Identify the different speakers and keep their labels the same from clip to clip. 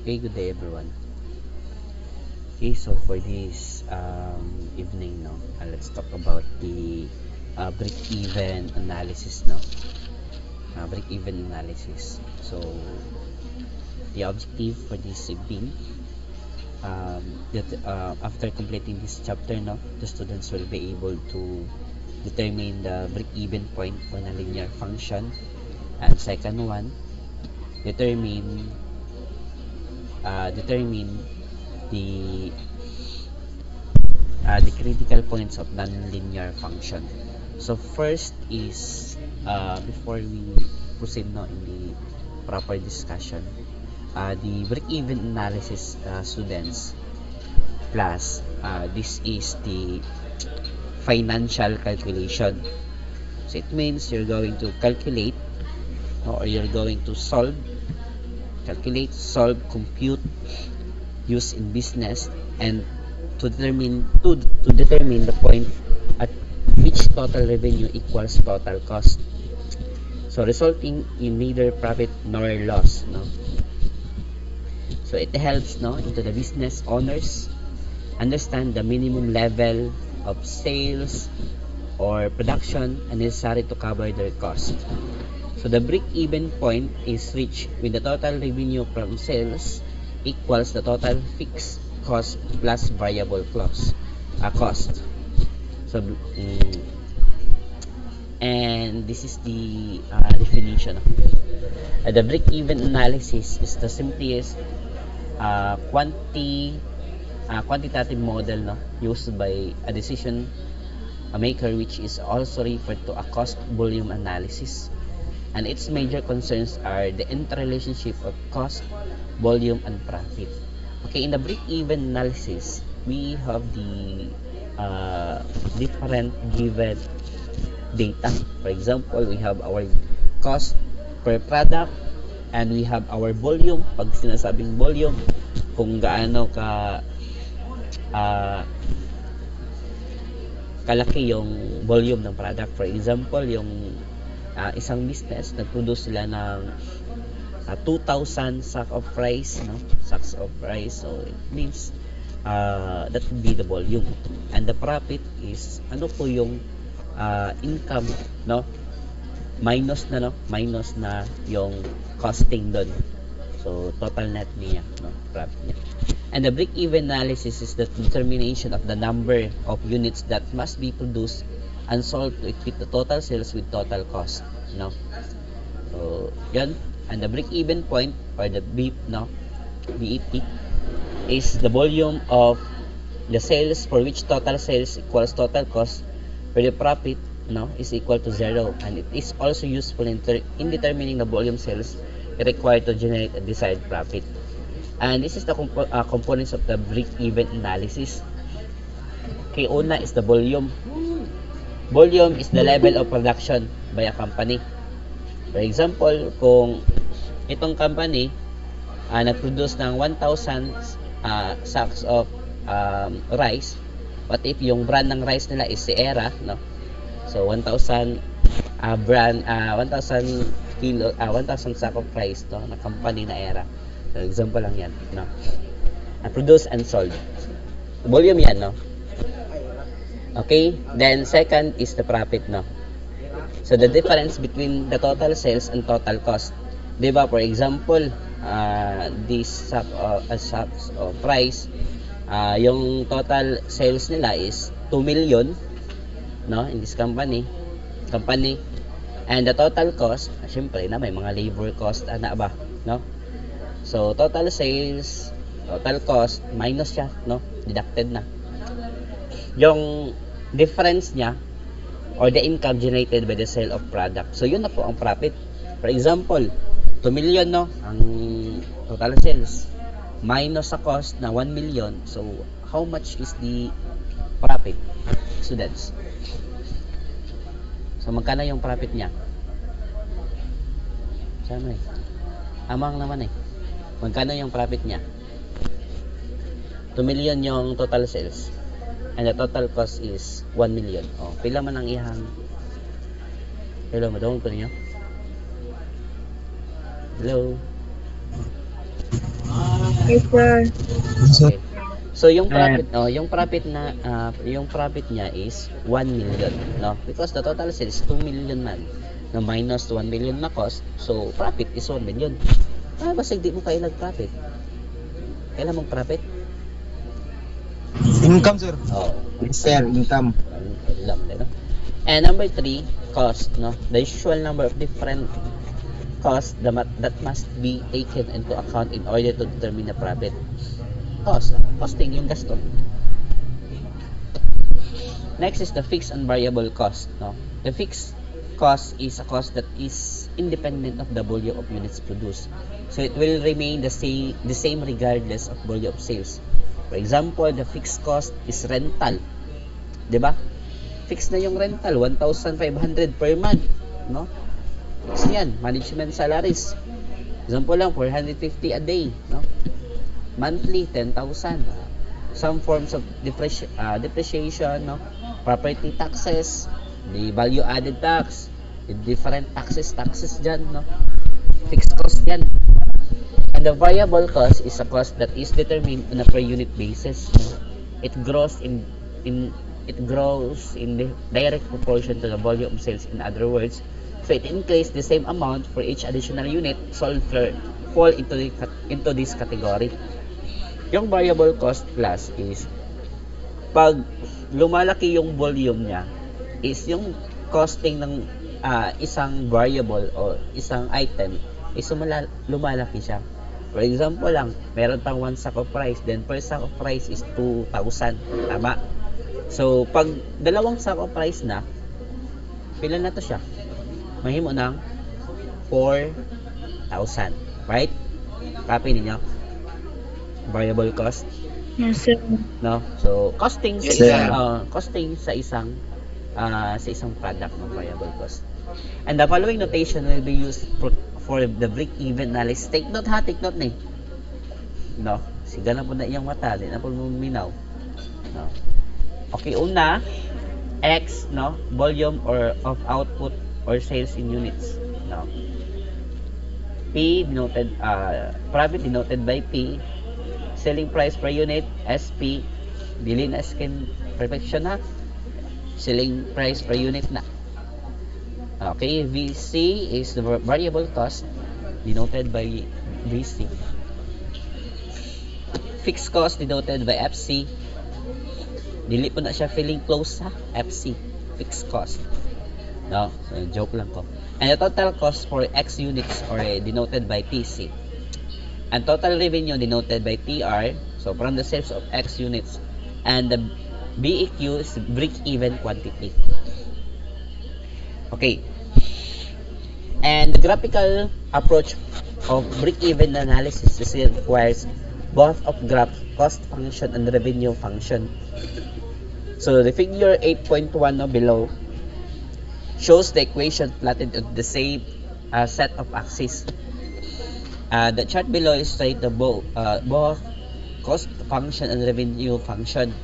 Speaker 1: Okay, good day everyone. Okay, so for this evening, let's talk about the break-even analysis, break-even analysis. So the objective for this evening, that after completing this chapter, the students will be able to determine the break-even point on a linear function, and second one, determine the the critical points of nonlinear function. So first is, before we proceed in the proper discussion, the break-even analysis, students, plus this is the financial calculation. So it means you're going to calculate, or you're going to calculate, solve, compute, use in business, and to determine the point at which total revenue equals total cost, so resulting in neither profit nor loss, so it helps into the business owners understand the minimum level of sales or production necessary to cover their cost. So the break-even point is reached when the total revenue from sales equals the total fixed cost plus variable cost. So and this is the definition. The break-even analysis is the simplest quantitative model used by a decision maker, which is also referred to a cost volume analysis, and its major concerns are the interrelationship of cost, volume, and profit. Okay, in the break-even analysis, we have the different given data. For example, we have our cost per product, and we have our volume. Pag sinasabing volume, kung gaano kalaki yung volume ng product. For example, yung isang business, nag-produce sila ng 2,000 sacks of rice, so it means that would be the volume, and the profit is ano po yung income, minus na yung costing doon, so total net niya, profit niya. And the break-even analysis is the determination of the number of units that must be produced and sold to equate the total sales with total cost, so yan. And the break-even point, or the BEP, BEP, is the volume of the sales for which total sales equals total cost, where the profit is equal to 0, and it is also useful in determining the volume sales required to generate a desired profit. And this is the components of the break-even analysis. Okay, una is the volume. Volume is the level of production by a company. For example, kung itong company nag-produce ng 1,000 sacks of rice, what if yung brand ng rice nila is si Era, so 1,000 1,000 sack of rice na company na Era. So example lang yan, produce and sold, volume yan, okay. Then second is the profit, so the difference between the total sales and total cost, diba? For example, this sacks of rice, yung total sales nila is 2 million, in this company, and the total cost, syempre may mga labor cost ba, so total sales, total cost minus siya, deducted na yung difference niya, or the income generated by the sale of product. So yun na po ang profit. For example, 2 million ang total sales, minus sa cost na 1 million. So how much is the profit, students? So magkano yung profit niya? Sana amang naman magkano yung profit niya? 2 million yung total sales, and the total cost is 1 million. Pila man ang ihang, hello, madawag ko ninyo, hello.
Speaker 2: Yes, sir.
Speaker 1: Okay. So yung profit niya is 1 million, no? Because the total sales is 2 million man. Na minus 1 million na cost, so profit is 1 million. Basta hindi mo kaya nag-profit. Kailan mong profit?
Speaker 3: Income, sir.
Speaker 1: Oh,
Speaker 3: Yes, sir. Income.
Speaker 1: alam no? And number 3, cost, no? The usual number of different costs that must be taken into account in order to determine the profit. Costing yung gasto. Next is the fixed and variable cost, no? The fixed cost is a cost that is independent of the volume of units produced. So it will remain the same regardless of volume of sales. For example, the fixed cost is rental. 'Di ba? Fixed na yung rental, 1,500 per month, no? Fixed 'yan, management salaries. Example lang, 450 a day, no? Monthly 10,000. Some forms of depreciation, no? Property taxes, the value added tax, the different taxes dyan, no? Fixed cost yan. And the variable cost is a cost that is determined on a per unit basis, no? It grows in the direct proportion to the volume of sales. In other words, so it increases the same amount for each additional unit sold fall into this category. Yung variable cost class is pag lumalaki yung volume niya, is yung costing ng isang variable o isang item is lumalaki siya. For example lang, meron pang 1 sack of rice, then per sack of rice is 2,000. Tama? So, pag dalawang sack of rice na, pila na to siya? Mahimo ng 4,000. Right? Copy ninyo? Variable cost.
Speaker 2: Yes, sir.
Speaker 1: No? So, costing
Speaker 3: Yes,
Speaker 1: sa isang product ng variable cost. And the following notation will be used for the break-even analysis. Take note ha, take note na. No? Siga na po na iyang mata, di na po minaw. No? Okay, una, X, no? Volume or of output or sales in units. No? P denoted, profit denoted by P. Selling price per unit, SP. Dili na skin perfection ha. Selling price per unit na. Okay, VC is the variable cost denoted by VC. Fixed cost denoted by FC. Dili po na siya feeling close ha, FC. Fixed cost. No, so, joke lang ko. And the total cost for X units or denoted by TC. And total revenue denoted by TR, so from the sales of X units. And the BEQ is break-even quantity. Okay. And the graphical approach of break-even analysis requires both of graph cost function and revenue function. So the figure 8.1 below shows the equation plotted on the same set of axes. The chart below illustrates both cost function and revenue function.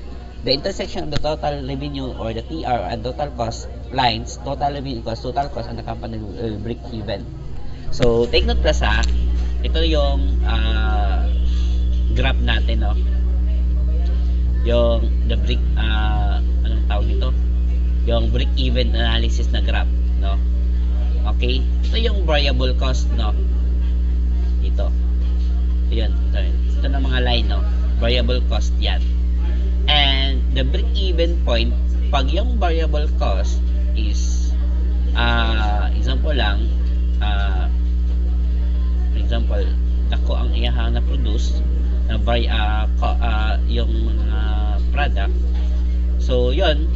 Speaker 1: The intersection of the total revenue or the TR and total cost lines, total revenue equals total cost, and the company will break even. So take note plus ha, ito yung graph natin, no? Yung the break anong tawag dito? Yung break even analysis na graph, no? Okay? Ito yung variable cost, no? Ito. Ayan, ito na mga line, no? Variable cost yan. And the break even point, pag yung variable cost is example lang, for example, dako ang iyahang na produce na yung mga product. So yun,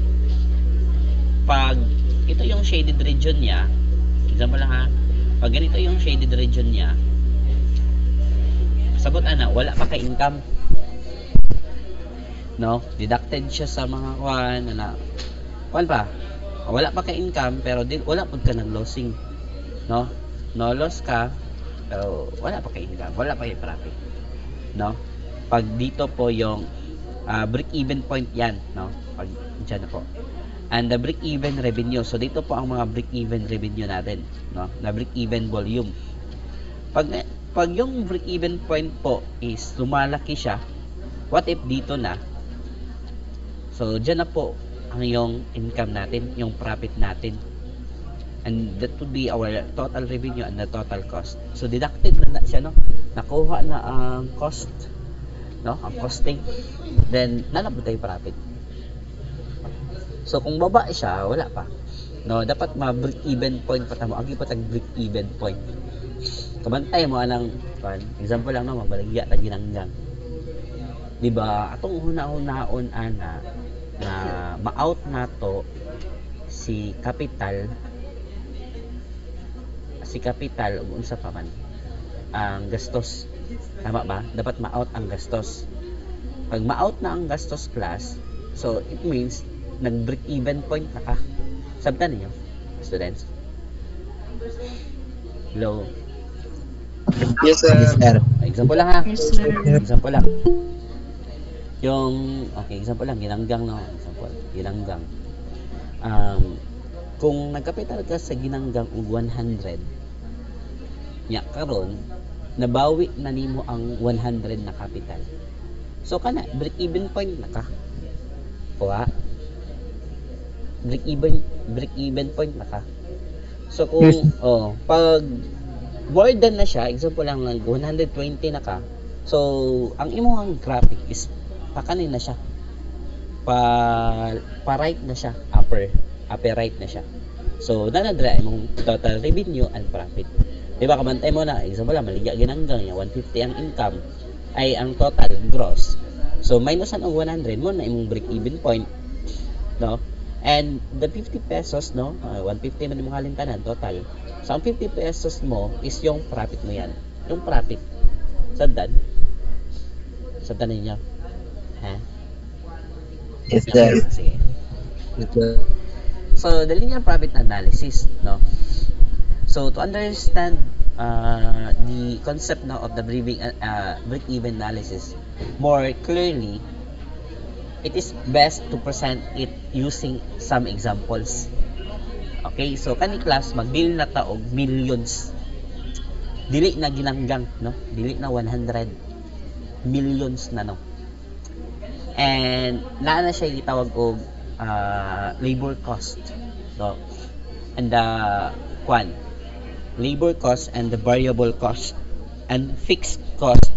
Speaker 1: pag ito yung shaded region niya, example lang ha, pag ganito yung shaded region niya, sagot ana, wala pa kay income, no? Deducted siya sa mga kuan pa, wala pa kay income, pero wala pud ka ng losing, no? No loss ka, pero wala pa kay income, wala pa kay profit, no? Pag dito po yung break even point yan, no? Pag dyan na po, and the break even revenue, so dito po ang mga break even revenue natin, no? Na break even volume. Pag pag yung break-even point po is lumalaki siya, what if dito na? So, dyan na po ang yung income natin, yung profit natin. And that would be our total revenue and the total cost. So, deducted na siya, no? Nakuha na ang cost, no? Ang costing. Then, nalabot tayo profit. So, kung baba siya, wala pa. No, dapat ma-break-even point pa tamo. Agi pa tag break-even point. Kabantay mo anang example lang no, mabaligya ta ginanggang. Di ba? Atong una-unaon ana na ma-out nato si capital ug unsa pa man ang gastos. Tama ba? Dapat ma-out ang gastos. Pag ma-out na ang gastos class, so it means nag-break-even point na ka. Sabtan niyo, students? Hello.
Speaker 2: Yes, sir.
Speaker 1: Example lang ha.
Speaker 3: Yes, sir.
Speaker 1: Example lang. Example lang, ginanggang no. Example, ginanggang. Kung nagkapital ka sa ginanggang og 100, nya karon nabawi na nimo ang 100 na capital. So kana break-even point na ka. Kuha. Break-even point na ka. So kung pag more than na siya, example lang 120 na ka. So ang imong graphic is pakanin na siya. Pa right na siya, upper right na siya. So nanadra imong total revenue and profit. Di ba kamantay mo na, example lang maligya ginanggang niya 150 ang income ay ang total gross. So minusan ang 100 mo na imong break-even point, no? And the 50 pesos, no? 150 man yung halintanan total. So, ang 50 pesos mo is yung profit mo yan. Yung profit. Sandan? Sandan ninyo? Ha?
Speaker 2: Yes, sir.
Speaker 1: Sige.
Speaker 2: Yes, sir.
Speaker 1: So, the linear profit analysis, no? So, to understand the concept now of the break-even analysis more clearly, it is best to present it using some examples. Okay, so kani class magdeal na ta og millions. Dili na ginanggang, no? Dili na 100 millions na, no? And naa na siya gitawag og labor cost. So, and the labor cost and the variable cost and fixed cost.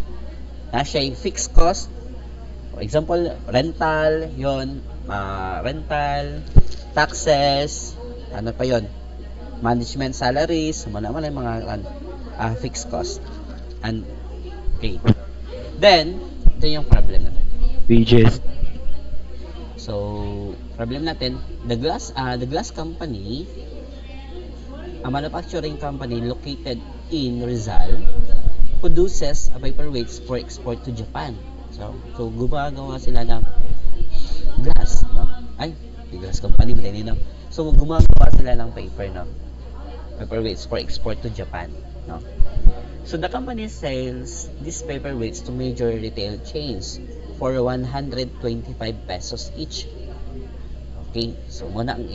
Speaker 1: Na siya fixed cost. For example, rental, yon, rental, taxes, ano pa yon, management salaries, naman yung mga fixed cost. And okay. Then, ito yung problem natin.
Speaker 2: Wages.
Speaker 1: So, problem natin, the glass company, a manufacturing company located in Rizal, produces a paperweights for export to Japan. So gumagawa sila ng glass, no? Ay, the glass company ba din, no? So gumagawa sila ng paper, no? Paperweights for export to Japan, no? So the company sells these paperweights to major retail chains for 125 pesos each. Okay, so muna ang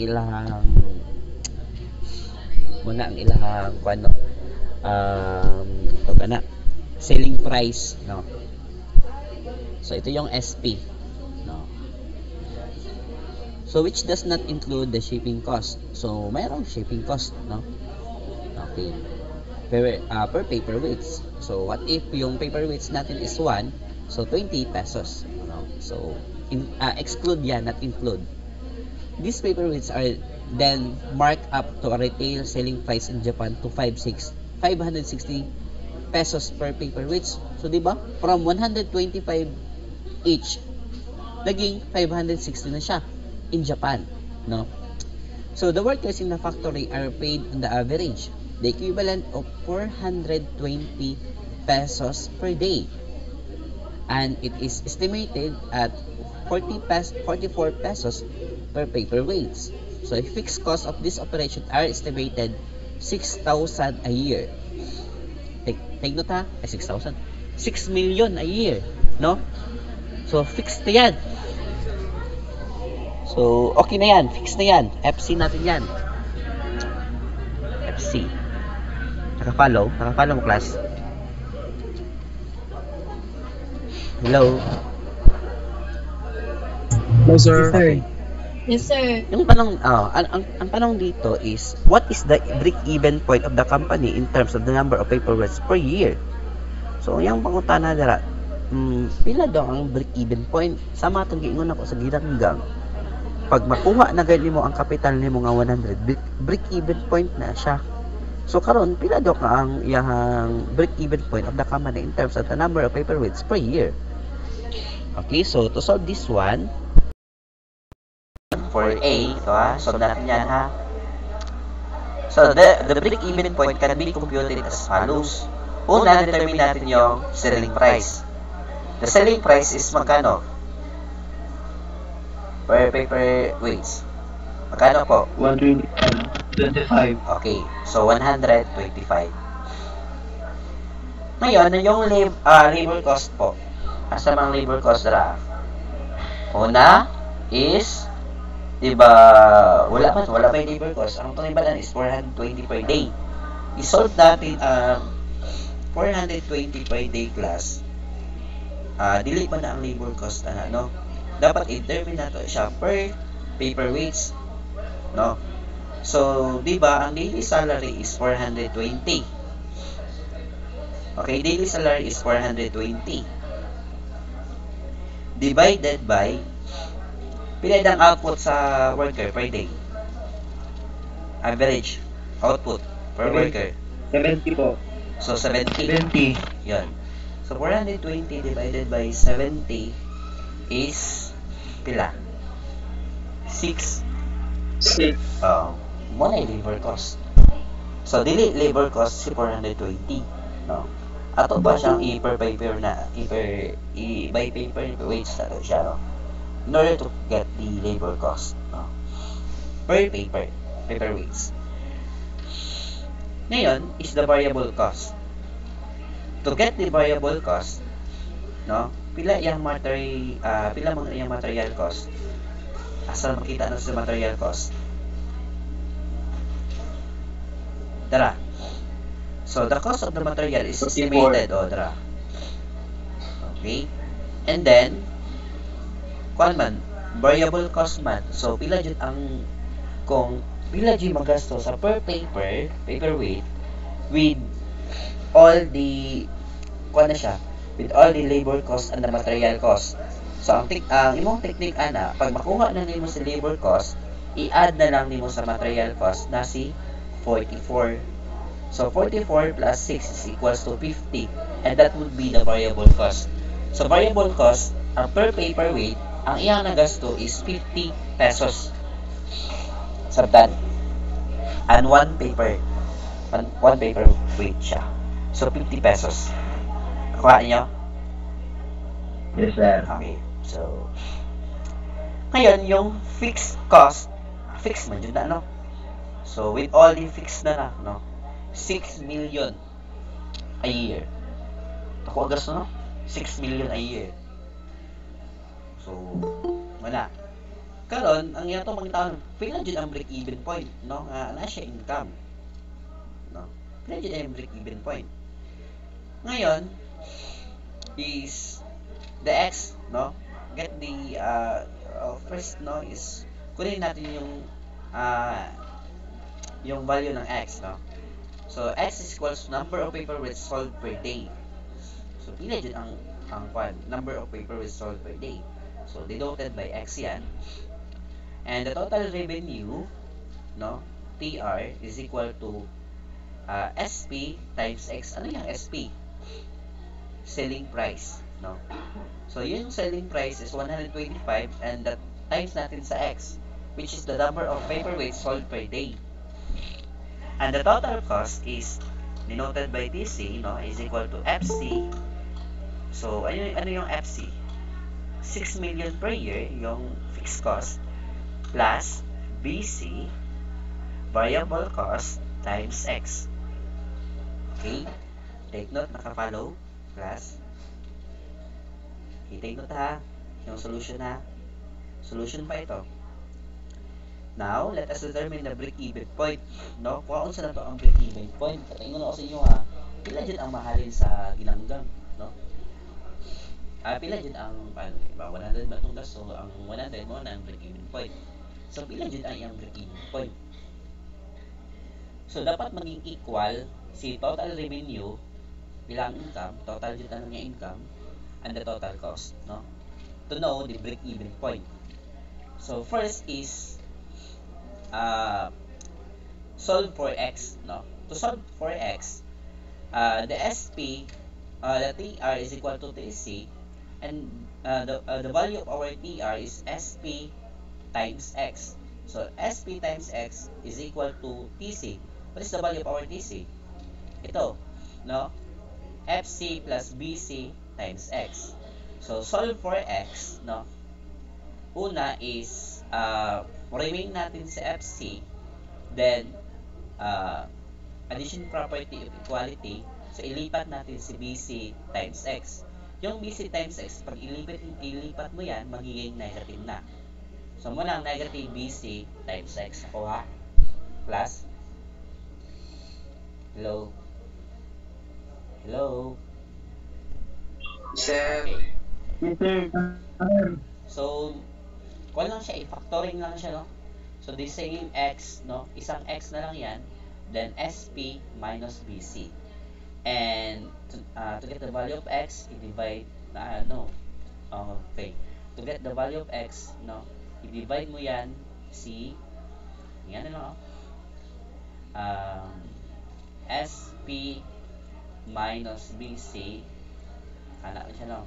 Speaker 1: ilang kuano selling price, no? So ito yung SP, no? So which does not include the shipping cost. So mayroong shipping cost, no? Okay. Per paperweights. So what if yung paperweights natin is 1, so 20 pesos, no? So exclude yan, not include. These paperweights are then marked up to a retail selling price in Japan to 560 pesos per paperweights. So di ba? From 125 each, naging 560 na siya in Japan, no? So the workers in the factory are paid on the average the equivalent of 420 pesos per day, and it is estimated at 44 pesos per paperweights. So the fixed cost of this operation are estimated 6,000 a year. Take note ha, 6,000. 6 million a year, no? So fixed na yan. So okay na yan, fixed na yan. FC natin yan. FC. Naka-follow mo class? Hello?
Speaker 2: No, sir.
Speaker 1: Okay.
Speaker 3: Yes, sir.
Speaker 1: Yung tanong, ang tanong dito is, what is the break-even point of the company in terms of the number of paperweights per year? So, yung pangutana dara, pila daw ang break-even point? Sama itong giingon ako sa ginanggang. Pag makuha na gayud nimo ang kapital nimo nga 100, break-even point na siya. So, karon pila daw ka ang iyang break-even point of the company in terms of the number of paperweights per year? Okay, so to solve this one, for A, ito ha, solve natin yan ha. So, the break-even point can be computed as follows. Una, determine natin yung selling price. The selling price is magkano? Per paper weights. Magkano po?
Speaker 2: 125.
Speaker 1: Okay, so 125. Ngayon, yung labor cost po. Asa mang labor cost dara? Una is, diba, wala pa yung labor cost. Ang panibalan is 420 per day. I-solve natin ang 420 per day class. Dili pa na ang labor cost na, no? Dapat i-determine nato siya per paper weights, no? So, di ba, ang daily salary is 420. Okay, daily salary is 420. Divided by, pila ang output sa worker per day? Average output per worker.
Speaker 2: 70 po.
Speaker 1: So, 70.
Speaker 2: 70.
Speaker 1: Yun. So, 420 divided by 70 is pila? 6.
Speaker 2: 6.
Speaker 1: Mo na labor cost. So, dili labor cost si 420. No? Ato ba siyang i-per paper na, i-by paper wage na to siya, no? In order to get the labor cost, no? Per paper wage. Ngayon is the variable cost. To get the variable cost, no? Pila yung material cost? Asa makita na sa material cost? Dara. So the cost of the material is estimated, dara. Okay? And then kuan man, variable cost man. So pila jud ang kung pila jud magasto sa per paper weight with all the kuan na siya, with all the labor cost and the material cost. So ang imong technique ana, pag makuha na nimo si labor cost, i-add na lang nimo sa material cost na si 44. So 44 plus 6 is equals to 50, and that would be the variable cost. So variable cost, ang per paper weight, ang iyang nagasto is 50 pesos. Sabtan. And one paper weight siya. So 50 pesos. Nakuha niyo?
Speaker 2: Yes, sir.
Speaker 1: Okay. So ngayon, yung fixed cost, fixed man yun na, no? So with all the fixed na, no? 6 million a year. Ako agas, no? 6 million a year. So, wala. Karon, ang yato magtaon, pila jud ang break-even point, no? Na siya income. No? Pila jud ang break-even point. Ngayon is the X, no? Get the first, no, is kunin natin yung value ng X, no? So X is equals to number of paper weights sold per day. So pila jud ang number of paper weights sold per day. So denoted by X yan. And the total revenue, no, TR is equal to SP times X. Ano yung SP? Selling price, no? So yung selling price is 125, and that times natin sa X, which is the number of paper weights sold per day. And the total cost is denoted by TC, no, is equal to FC. So ano yung FC? 6 million per year yung fixed cost plus BC variable cost times X. Okay? Take note, naka-follow class. Okay, take note ha. Yung solution ha. Solution pa ito. Now, let us determine the break-even point, no? Kung sa na to ang break-even point, patayin ko na ako sa inyo ha, pila dyan ang mahalin sa ginanggang, no? pila jud ang ano, ba 100 ba itong gasto, ang 100 mo na ang break-even point. So pila jud ang iyang break-even point. So dapat maging equal si total revenue bilang income, total jud ang nga income and the total cost, no? To know the break-even point. So first is solve for x, no? To solve for x, the SP, the TR is equal to TC, and the value of our TR is SP times x. So SP times x is equal to TC. What is the value of our TC? Ito, no? FC plus BC times x. So solve for x, no? Una is remain natin sa FC, then addition property of equality. So ilipat natin si BC times x. Yung BC times x, pag ilipat mo yan, magiging negative na. So muna ang negative BC times x. Nakuha? Plus? Hello? Hello?
Speaker 2: Sir.
Speaker 1: Okay.
Speaker 2: Yes, sir.
Speaker 1: So, kung lang siya, i-factoring lang siya, no? So, the same x, no? Isang x na lang yan. Then, SP minus BC. And, to get the value of x, i-divide, okay. To get the value of x, no? I-divide mo yan, yan, SP minus BC, hanap siya, no?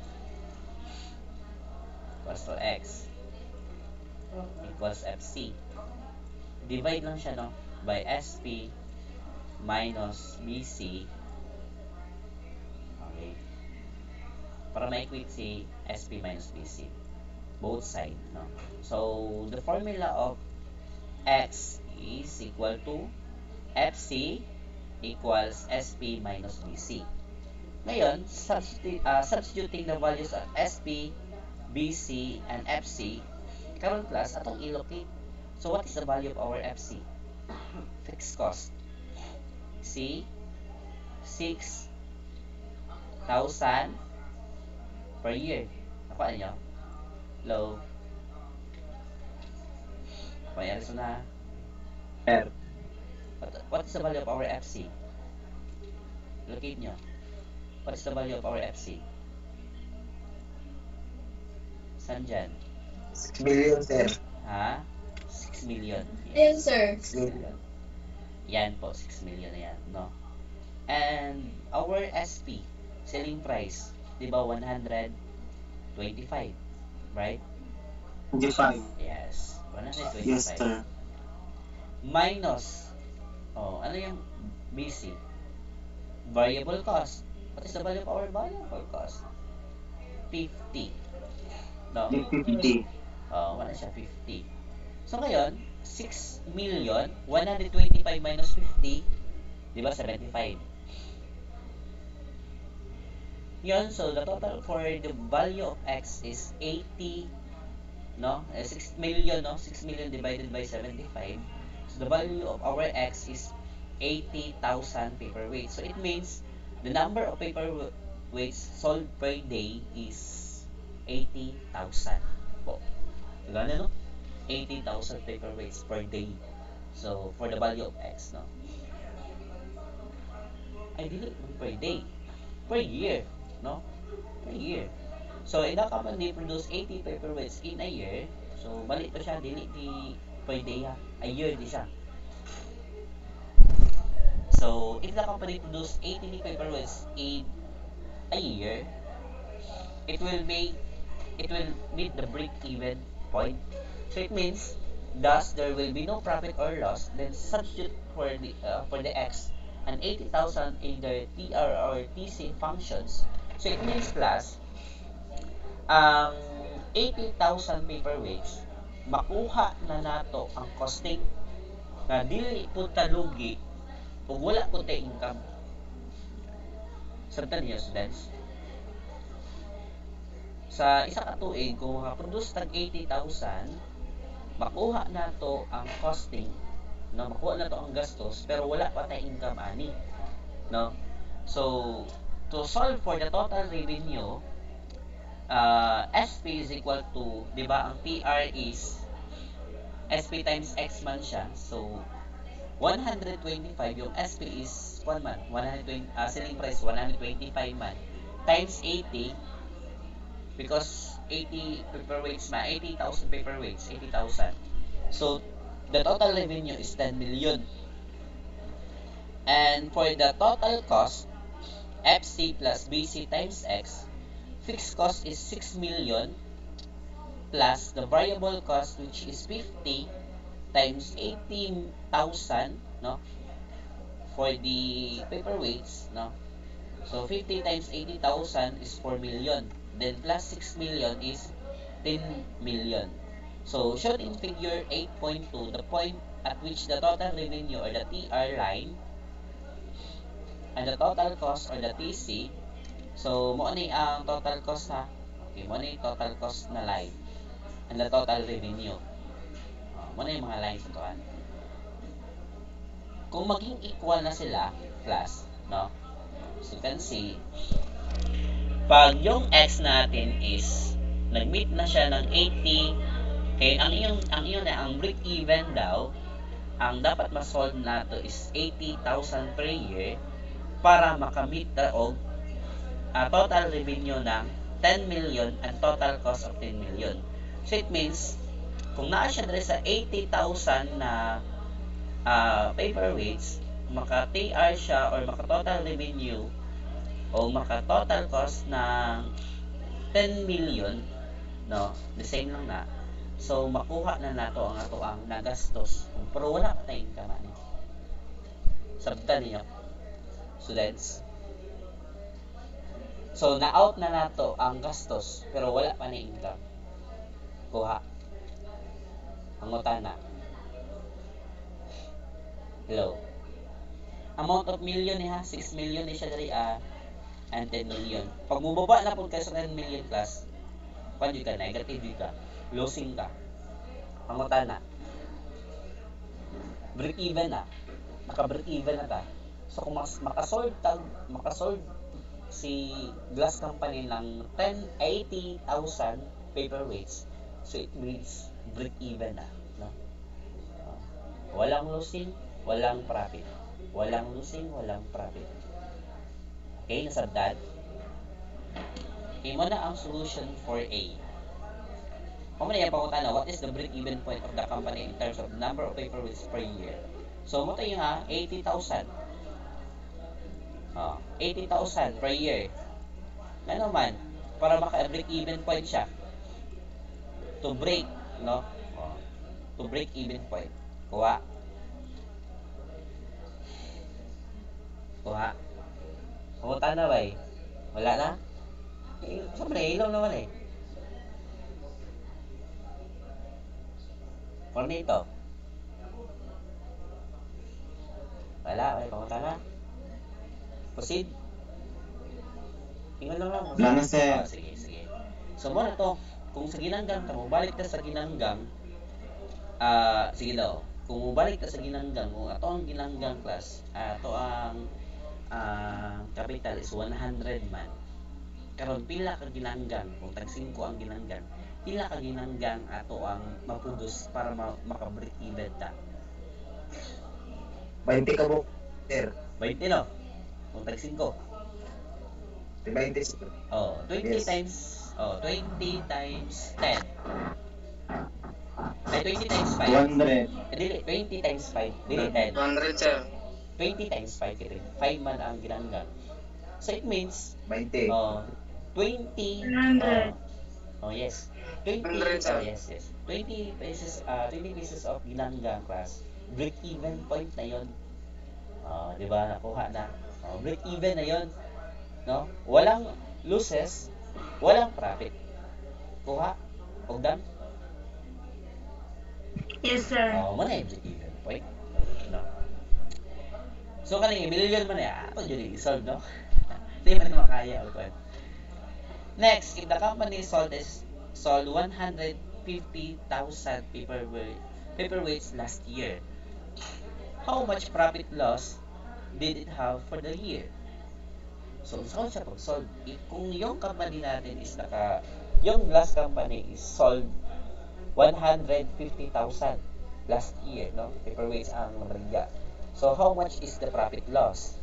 Speaker 1: Equals to x equals FC. Divide lang siya, no? By SP minus BC. Okay. Para ma-equate si SP minus BC. Both side, no? So, the formula of x is equal to FC equals SP minus BC. Ngayon, substituting the values of SP, BC, and FC, karon plus atong i-locate. So what is the value of our FC? Fixed cost. C 6,000 per year. Nakuha niyo? Low. Payari sa na.
Speaker 2: Sir.
Speaker 1: What is the value of our FC? Locate nyo. What is the value of our FC? Saan dyan?
Speaker 2: 6 million, sir.
Speaker 1: Ha? 6 million.
Speaker 3: Yes, sir.
Speaker 2: 6 million.
Speaker 1: Yan po, 6 million na yan, no? And our SP, selling price, di ba 125, right?
Speaker 2: 25.
Speaker 1: Yes, 125.
Speaker 2: Yes, sir.
Speaker 1: Minus, ano yung BC? Variable cost. What is the value of our variable cost? 50. No?
Speaker 2: 50.
Speaker 1: Wala siya, 50. So ngayon, 6 million, 125 minus 50, di ba 75? Yun, so the total for the value of x is 80, no? 6 million, no? 6 million divided by 75. So the value of our x is 80,000 paperweights. So it means the number of paperweights sold per day is 80,000 po. Gano'n, no? 80,000 paperweights per day. So for the value of x, no? Ay, dili per day. Per year, no? Per year. So if the company produce 80 paperweights in a year, so balik to siya, dili di per day, ha? A year di siya. So if the company produce 80 paperweights in a year, it will meet the break-even point. So it means, thus there will be no profit or loss. Then substitute for the x and 80,000 in the TR or TC functions. So it means plus 80,000 paperweights, makuha na nato ang costing na dili punta lugi ug wala punta income. Sabtan niyo, students? Sa isa ka tuig, kung makaproduce tag 80,000, makuha na to ang costing, no? Makuha na to ang gastos, pero wala pa tayong income ani, no? So to solve for the total revenue, SP is equal to, di ba, ang TR is SP times X man siya. So, 125 yung SP is 1 man. 120, selling price 125 man times 80 because 80 paperweights man, 80,000 paperweights, 80,000. So, the total revenue is 10 million. And for the total cost, FC plus BC times X, fixed cost is 6 million plus the variable cost which is 50 times 18,000, no, for the paperweights, no. So 50 times 80,000 is 4 million. Then plus 6 million is 10 million. So shown in figure 8.2, the point at which the total revenue or the TR line and the total cost or the TC. So mo ni ang total cost ha. Okay, mo ni total cost na line and the total revenue. Mo na yung mga lines ito. Kung maging equal na sila, class, no? So you can see, pag yung X natin is nag-meet na siya ng 80, okay, ang break even daw, ang dapat ma-solve nato is 80,000 per year para makamit na o total revenue ng 10 million and total cost of 10 million. So it means, kung naa siya dali sa 80,000 na paperweights, maka-TR siya or maka-total revenue o maka-total cost ng 10 million, no, the same lang na. So makuha na nato ang ato ang nagastos, pero wala pa tayong income ani. Sabtan niyo, students. So na-out na nato ang gastos pero wala pa na income. Kuha ang utana. Hello. Amount of million ha, 6 million ni siya dali and 10 million. Pag mubaba na po kayo sa 10 million plus, kung ka, negative ka, losing ka. Ang utana. Break even na. Naka-break even na ta. So kung makasolve si glass company ng 80,000 paperweights, so it means break even na, no? Walang losing, walang profit. Walang losing, walang profit. Okay, nasabdad? Okay, mo na ang solution for A. Kung na yung pangutana, what is the break-even point of the company in terms of number of paperweights per year? So, mo tayo nga, 80,000. 80,000 per year. Ano man, para maka-break-even point siya. To break, no? To break-even point. Kuha. Pumunta na ba eh? Wala na? Siyempre, ilaw naman eh. Cornito. Wala, pumunta na. Proceed. Ingon lang.
Speaker 2: Wala na, sir.
Speaker 1: Sige. So, mo na to. Kung sa ginanggang ka, mabalik ka sa ginanggang, sige daw. Kung mabalik ka sa ginanggang, kung ato ang ginanggang class, ato ang capital is 100 man. Karon pila ka ginanggang, kung tag 5 ang ginanggang, pila ka ginanggang ato ang mapudos para maka-break even ta.
Speaker 2: 20 ka mo, sir.
Speaker 1: 20 no? Kung tag 5.
Speaker 2: 20 sir.
Speaker 1: 20
Speaker 2: Yes.
Speaker 1: times 10. Ay, 20 times 5.
Speaker 2: 200.
Speaker 1: Dili, 20 times 5. Dili, 10.
Speaker 2: 200, sir.
Speaker 1: 20 times 5 kaya 5 man ang ginanggang. So it means
Speaker 2: 20.
Speaker 1: 20
Speaker 3: 100.
Speaker 1: yes. 20 yes. 20 pieces of ginanggang class. Break even point na 'yon. Di ba? Nakuha na. Break even na 'yon. No? Walang losses, walang profit. Kuha. Og done.
Speaker 3: Yes, sir.
Speaker 1: Mo na yung break even point. No? So kaning million man ato jud i-solve, no? Di man makaya og kwan. Next, if the company sold 150,000 paperweights last year, how much profit loss did it have for the year? So, saan siya pag-solve? Kung yung company natin is yung last company is sold 150,000 last year, no? Paperweights ang nabigya. So, how much is the profit loss,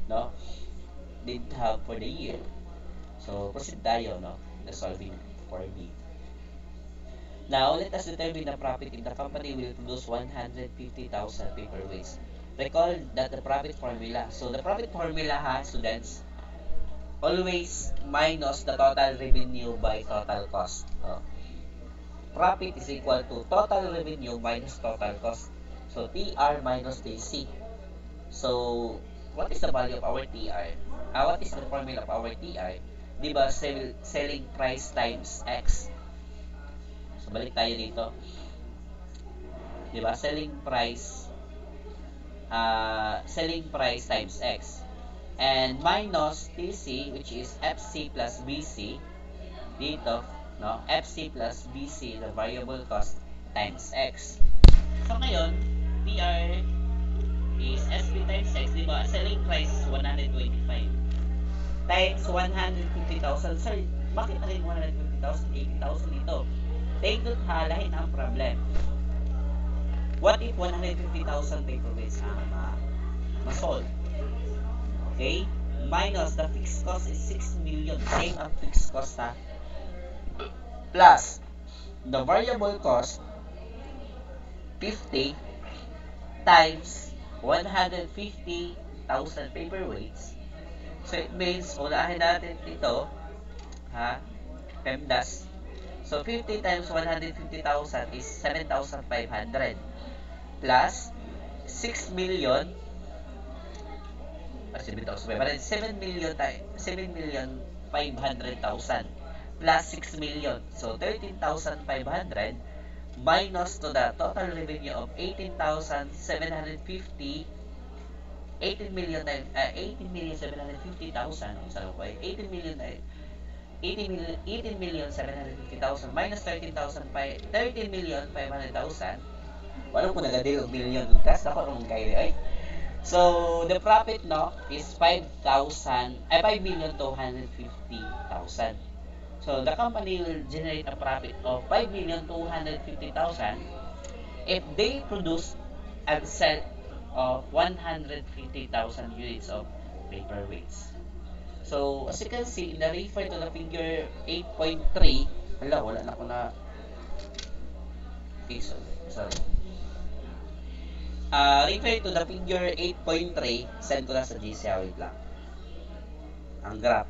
Speaker 1: no? Did have for the year. So, proceed tayo, no? The solving for B. Now, let us determine the profit if the company will produce 150,000 paperweights. Recall that the profit formula. So, the profit formula, students, always minus the total revenue by total cost. Profit is equal to total revenue minus total cost. So, TR minus TC. So, what is the value of our TR? What is the formula of our TR? Diba, selling price times X. So, balik tayo dito. Diba? Selling price times X. And minus TC, which is FC plus BC. Dito, no? FC plus BC, the variable cost, times X. So, ngayon, TR is SP times X. Diba? Selling price is 125. Times 150,000. Sir, bakit na rin 150,000? 80,000 dito. Take note ha, lahin ang problem. What if 150,000 paperweights ang ma-solve? Okay? Minus the fixed cost is 6 million. Same ang fixed cost ha. Plus, the variable cost 50 times 150,000 paperweights. So, it means, unahin natin ito, ha? PEMDAS. So, 50 times 150,000 is 7,500 plus 6 million 7 million 500,000 plus 6 million. So, 13,500 minus to the total revenue of 18,750 18,750,000 minus 13,500,000. Wala ko nagadil og million kas ako rong kay ay. So the profit no is 5,250,000. So the company will generate a profit of 5,250,000 if they produce and sell of 150,000 units of paperweights. So, as you can see, na-refer to the figure 8.3. Hala, wala na ako na... Okay, sorry. Refer to the figure 8.3. Send ko na sa GC. Wait lang. Ang graph.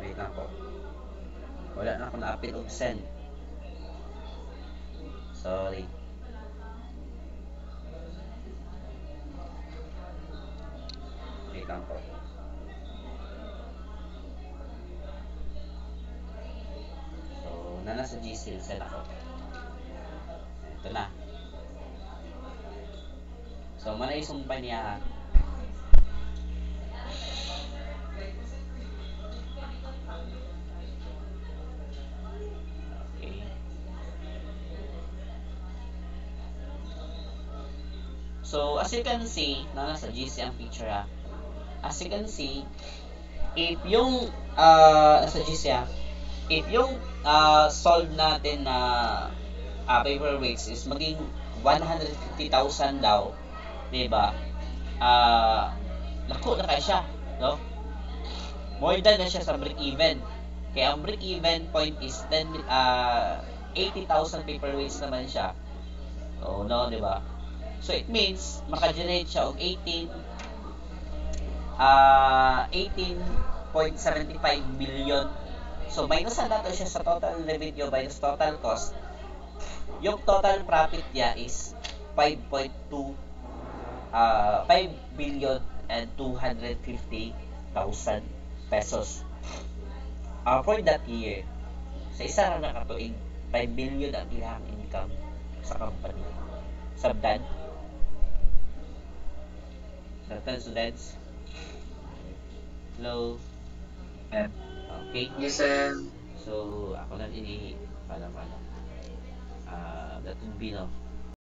Speaker 1: Wait lang po. Wala na ako na-upload og send. Sorry. Wait lang po. Na nasa GC, send ako. Ito na. So, manaisumpa niya. Okay. So, as you can see, na nasa GC ang picture ha. As you can see, if yung nasa GC ha, if yung sold natin na paperweights is maging 150,000 daw, diba? Lako na kaya siya, no? More than na siya sa break-even. Kaya ang break-even point is 80,000 paperweights naman siya. So, no, diba? So, it means, maka-generate siya og 18.75 million. So, minus na natin siya sa total revenue minus total cost. Yung total profit niya is 5,250,000 pesos. For that year, sa isa na nakatuig, 5 billion ang ilang income sa company. Sabdan? Sabdan, students? Hello? Okay?
Speaker 2: Yes, sir.
Speaker 1: So, ako lang ini, paano. That would be, no?